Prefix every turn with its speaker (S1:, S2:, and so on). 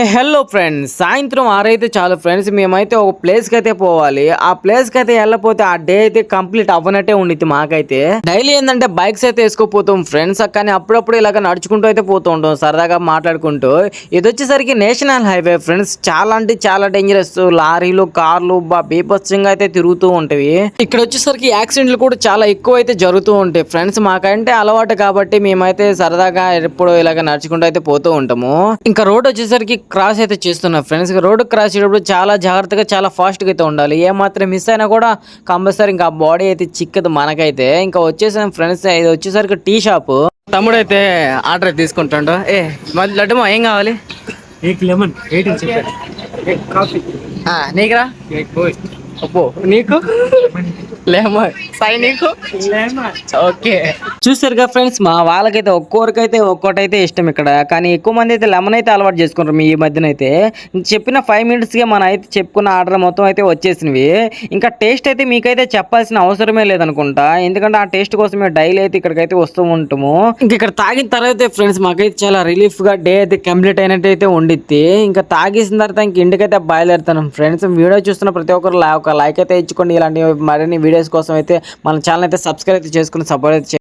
S1: Hello friends, సాయంత్రం 6 అయితే చాలు ఫ్రెండ్స్. మేమైతే ఒక ప్లేస్కి అయితే పోవాలి. ఆ ప్లేస్కి అయితే వెళ్ళకపోతే ఆ డే అయితే కంప్లీట్ అవ్వనట్టే ఉండిద్ది మాకైతే. డైలీ ఏంటంటే బైక్స్ అయితే వేసుకోపోతాం ఫ్రెండ్స్, కానీ అప్పుడప్పుడు ఇలాగ నడుచుకుంటూ అయితే పోతూ ఉంటాం సరదాగా మాట్లాడుకుంటూ. ఇది వచ్చేసరికి నేషనల్ హైవే ఫ్రెండ్స్. చాలా అంటే చాలా డేంజరస్. లారీలు, కార్లు బీభత్సంగా అయితే తిరుగుతూ ఉంటాయి. ఇక్కడ వచ్చేసరికి యాక్సిడెంట్లు కూడా చాలా ఎక్కువ అయితే జరుగుతూ ఉంటాయి ఫ్రెండ్స్. మాకంటే అలవాటు కాబట్టి మేమైతే సరదాగా ఎప్పుడు ఇలాగ నడుచుకుంటూ అయితే పోతూ ఉంటాము. ఇంకా రోడ్ వచ్చేసరికి క్రాస్ అయితే చేస్తున్నా ఫ్రెండ్స్. రోడ్ క్రాస్ చేసేటప్పుడు చాలా జాగ్రత్తగా చాలా ఫాస్ట్గా అయితే ఉండాలి. ఏ మాత్రం మిస్ అయినా కూడా కంపల్సరీ ఇంకా బాడీ అయితే చిక్కదు మనకైతే. ఇంకా వచ్చేసాం ఫ్రెండ్స్. ఇది వచ్చేసరికి టీ షాప్. తమ్ముడు అయితే ఆర్డర్ తీసుకుంటాడు. మళ్ళీ లడ్డుమా ఏం కావాలి?
S2: లెమన్ కాఫీ
S1: నీకురా అబ్బో నీకు లెమన్ సాయి నీకు ఓకే. చూసారుగా ఫ్రెండ్స్, మా వాళ్ళకైతే ఒక్కొక్కరికైతే ఒక్కోటైతే ఇష్టం ఇక్కడ. కానీ ఎక్కువ మంది అయితే లెమన్ అయితే అలవాటు చేసుకుంటారు ఈ మధ్యన అయితే. చెప్పిన 5 minutesగా మనం అయితే చెప్పుకున్న ఆర్డర్ మొత్తం అయితే వచ్చేసినవి. ఇంకా టేస్ట్ అయితే మీకైతే చెప్పాల్సిన అవసరమే లేదనుకుంటా, ఎందుకంటే ఆ టేస్ట్ కోసమే డైలీ అయితే ఇక్కడికైతే వస్తూ ఉంటాము. ఇంక ఇక్కడ తాగిన తర్వాత ఫ్రెండ్స్ మాకైతే చాలా రిలీఫ్గా డే అయితే కంప్లీట్ అయినట్టు అయితే ఉండిద్ది. ఇంకా తాగేసిన తర్వాత ఇంక ఇంటికైతే బయలుదేరుతాను ఫ్రెండ్స్. వీడియో చూస్తున్న ప్రతి ఒక్కరు ఒక లైక్ అయితే ఇచ్చుకోండి. ఇలాంటి మరిన్ని వీడియోస్ కోసం అయితే మన ఛానల్ అయితే సబ్స్క్రైబ్ అయితే చేసుకుని సపోర్ట్ అయితే